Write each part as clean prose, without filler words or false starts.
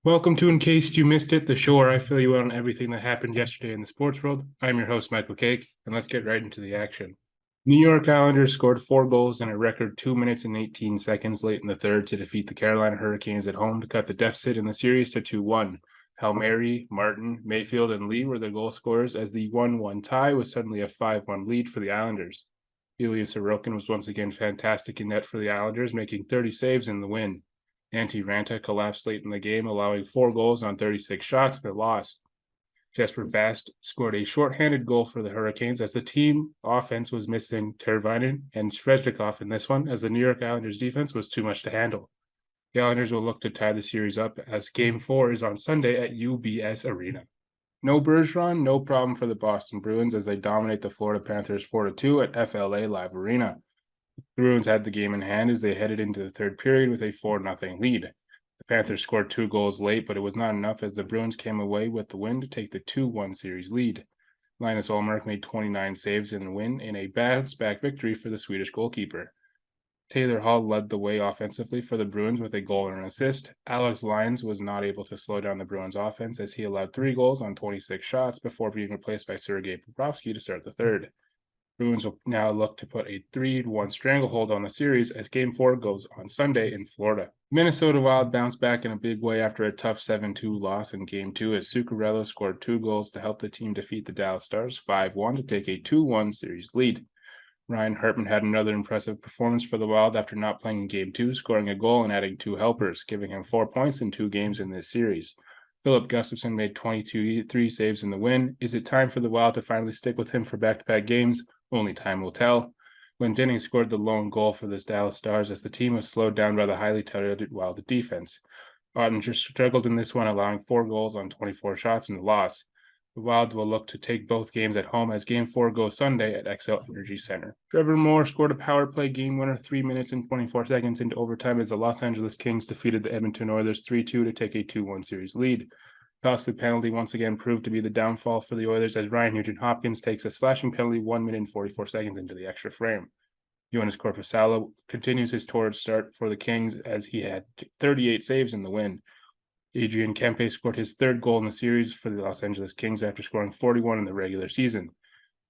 Welcome to In Case You Missed It, the show where I fill you in on everything that happened yesterday in the sports world. I'm your host, Michael Cake, and let's get right into the action. New York Islanders scored 4 goals in a record 2 minutes and 18 seconds late in the third to defeat the Carolina Hurricanes at home to cut the deficit in the series to 2-1. Palmieri, Martin, Mayfield, and Lee were the goal scorers as the 1-1 tie was suddenly a 5-1 lead for the Islanders. Ilya Sorokin was once again fantastic in net for the Islanders, making 30 saves in the win. Antti Raanta collapsed late in the game, allowing 4 goals on 36 shots in the loss. Jesper Fast scored a shorthanded goal for the Hurricanes as the team offense was missing Teravainen and Svechnikov in this one, as the New York Islanders defense was too much to handle. The Islanders will look to tie the series up as Game 4 is on Sunday at UBS Arena. No Bergeron, no problem for the Boston Bruins as they dominate the Florida Panthers 4-2 at FLA Live Arena. The Bruins had the game in hand as they headed into the third period with a 4-0 lead. The Panthers scored 2 goals late, but it was not enough as the Bruins came away with the win to take the 2-1 series lead. Linus Ullmark made 29 saves in the win in a bounce-back victory for the Swedish goalkeeper. Taylor Hall led the way offensively for the Bruins with a goal and an assist. Alex Lyons was not able to slow down the Bruins offense as he allowed 3 goals on 26 shots before being replaced by Sergei Bobrovsky to start the third. Bruins will now look to put a 3-1 stranglehold on the series as Game 4 goes on Sunday in Florida. Minnesota Wild bounced back in a big way after a tough 7-2 loss in Game 2 as Zuccarello scored 2 goals to help the team defeat the Dallas Stars 5-1 to take a 2-1 series lead. Ryan Hartman had another impressive performance for the Wild after not playing in Game 2, scoring a goal and adding 2 helpers, giving him 4 points in 2 games in this series. Philip Gustafson made 23 saves in the win. Is it time for the Wild to finally stick with him for back-to-back games? Only time will tell. Glenn Jennings scored the lone goal for the Dallas Stars as the team was slowed down by the highly touted Wild defense. Ottinger struggled in this one, allowing 4 goals on 24 shots in the loss. The Wild will look to take both games at home as Game 4 goes Sunday at Xcel Energy Center. Trevor Moore scored a power play game winner 3 minutes and 24 seconds into overtime as the Los Angeles Kings defeated the Edmonton Oilers 3-2 to take a 2-1 series lead. Costly penalty once again proved to be the downfall for the Oilers as Ryan Nugent-Hopkins takes a slashing penalty 1 minute and 44 seconds into the extra frame. Joonas Korpisalo continues his torrid start for the Kings as he had 38 saves in the win. Adrian Kempe scored his 3rd goal in the series for the Los Angeles Kings after scoring 41 in the regular season.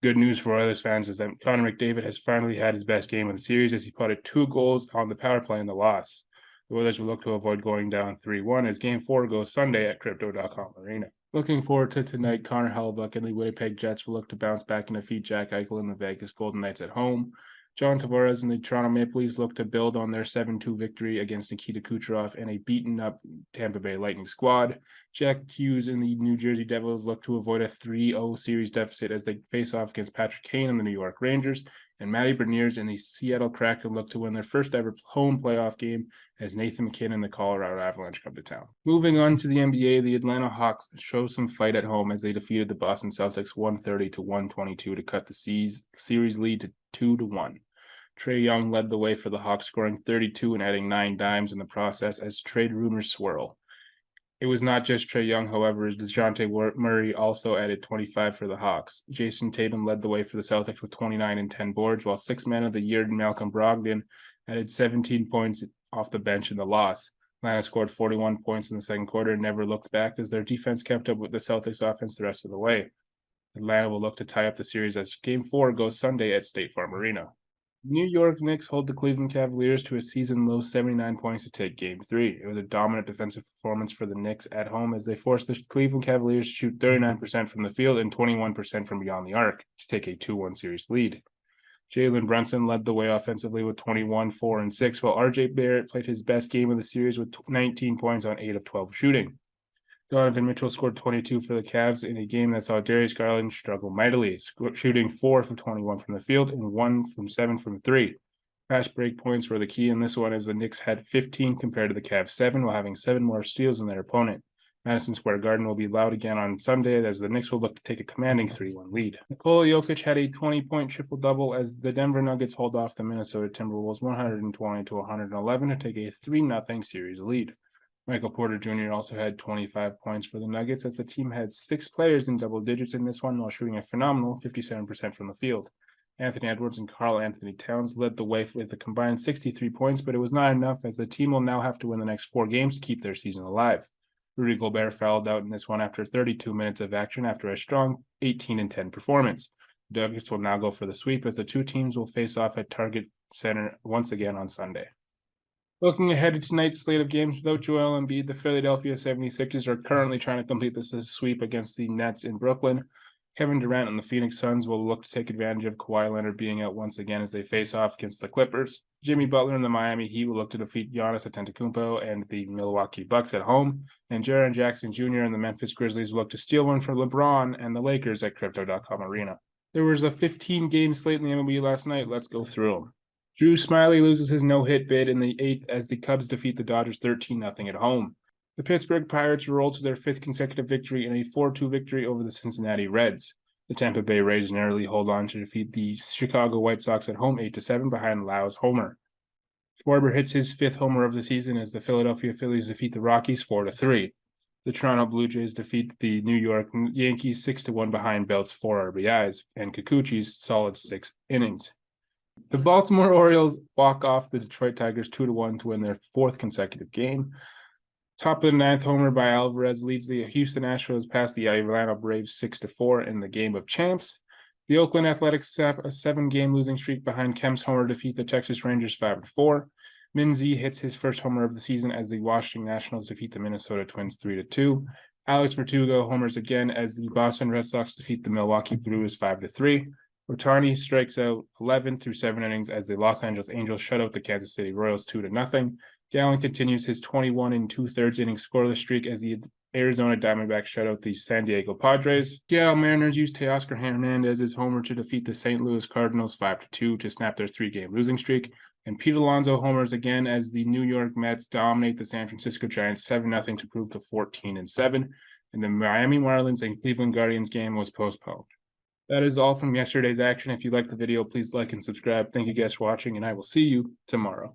Good news for Oilers fans is that Connor McDavid has finally had his best game of the series as he potted 2 goals on the power play in the loss. The Oilers will look to avoid going down 3-1 as Game 4 goes Sunday at Crypto.com Arena. Looking forward to tonight, Connor Hellebuyck and the Winnipeg Jets will look to bounce back and defeat Jack Eichel and the Vegas Golden Knights at home. John Tavares and the Toronto Maple Leafs look to build on their 7-2 victory against Nikita Kucherov and a beaten-up Tampa Bay Lightning squad. Jack Hughes and the New Jersey Devils look to avoid a 3-0 series deficit as they face off against Patrick Kane and the New York Rangers. And Matty Beniers and the Seattle Kraken look to win their first ever home playoff game as Nathan McKinnon and the Colorado Avalanche come to town. Moving on to the NBA, the Atlanta Hawks show some fight at home as they defeated the Boston Celtics 130-122 to cut the series lead to 2-1. Trae Young led the way for the Hawks, scoring 32 and adding 9 dimes in the process as trade rumors swirl. It was not just Trae Young, however, as DeJounte Murray also added 25 for the Hawks. Jason Tatum led the way for the Celtics with 29 and 10 boards, while Sixth Man of the Year Malcolm Brogdon added 17 points off the bench in the loss. Atlanta scored 41 points in the second quarter and never looked back as their defense kept up with the Celtics offense the rest of the way. Atlanta will look to tie up the series as Game 4 goes Sunday at State Farm Arena. New York Knicks hold the Cleveland Cavaliers to a season-low 79 points to take Game 3. It was a dominant defensive performance for the Knicks at home as they forced the Cleveland Cavaliers to shoot 39% from the field and 21% from beyond the arc to take a 2-1 series lead. Jalen Brunson led the way offensively with 21, 4, and 6, while R.J. Barrett played his best game of the series with 19 points on 8 of 12 shooting. Donovan Mitchell scored 22 for the Cavs in a game that saw Darius Garland struggle mightily, shooting 4 from 21 from the field and 1 from 7 from 3. Fast break points were the key in this one as the Knicks had 15 compared to the Cavs 7 while having 7 more steals than their opponent. Madison Square Garden will be loud again on Sunday as the Knicks will look to take a commanding 3-1 lead. Nikola Jokic had a 20-point triple-double as the Denver Nuggets hold off the Minnesota Timberwolves 120-111 to take a 3-0 series lead. Michael Porter Jr. also had 25 points for the Nuggets as the team had 6 players in double digits in this one while shooting a phenomenal 57% from the field. Anthony Edwards and Karl Anthony Towns led the way with a combined 63 points, but it was not enough as the team will now have to win the next 4 games to keep their season alive. Rudy Gobert fouled out in this one after 32 minutes of action after a strong 18-10 performance. The Nuggets will now go for the sweep as the two teams will face off at Target Center once again on Sunday. Looking ahead to tonight's slate of games without Joel Embiid, the Philadelphia 76ers are currently trying to complete this sweep against the Nets in Brooklyn. Kevin Durant and the Phoenix Suns will look to take advantage of Kawhi Leonard being out once again as they face off against the Clippers. Jimmy Butler and the Miami Heat will look to defeat Giannis Antetokounmpo and the Milwaukee Bucks at home. And Jaren Jackson Jr. and the Memphis Grizzlies will look to steal one for LeBron and the Lakers at Crypto.com Arena. There was a 15-game slate in the MLB last night. Let's go through them. Drew Smyly loses his no-hit bid in the 8th as the Cubs defeat the Dodgers 13-0 at home. The Pittsburgh Pirates roll to their 5th consecutive victory in a 4-2 victory over the Cincinnati Reds. The Tampa Bay Rays narrowly hold on to defeat the Chicago White Sox at home 8-7 behind Lau's homer. Schwarber hits his 5th homer of the season as the Philadelphia Phillies defeat the Rockies 4-3. The Toronto Blue Jays defeat the New York Yankees 6-1 behind Belt's 4 RBIs and Kikuchi's solid 6 innings. The Baltimore Orioles walk off the Detroit Tigers 2-1 to win their 4th consecutive game. Top of the 9th homer by Alvarez leads the Houston Astros past the Atlanta Braves 6-4 in the game of champs. The Oakland Athletics have a 7-game losing streak behind Kemp's homer to defeat the Texas Rangers 5-4. Minzy hits his first homer of the season as the Washington Nationals defeat the Minnesota Twins 3-2. Alex Verdugo homers again as the Boston Red Sox defeat the Milwaukee Brewers 5-3. Ohtani strikes out 11 through 7 innings as the Los Angeles Angels shut out the Kansas City Royals 2-0. Gallen continues his 21 2/3 inning scoreless streak as the Arizona Diamondbacks shut out the San Diego Padres. Seattle Mariners use Teoscar Hernandez's homer to defeat the St. Louis Cardinals 5-2 to snap their 3-game losing streak. And Pete Alonso homers again as the New York Mets dominate the San Francisco Giants 7-0 to prove to 14-7. And the Miami Marlins and Cleveland Guardians game was postponed. That is all from yesterday's action. If you liked the video, please like and subscribe. Thank you guys for watching, and I will see you tomorrow.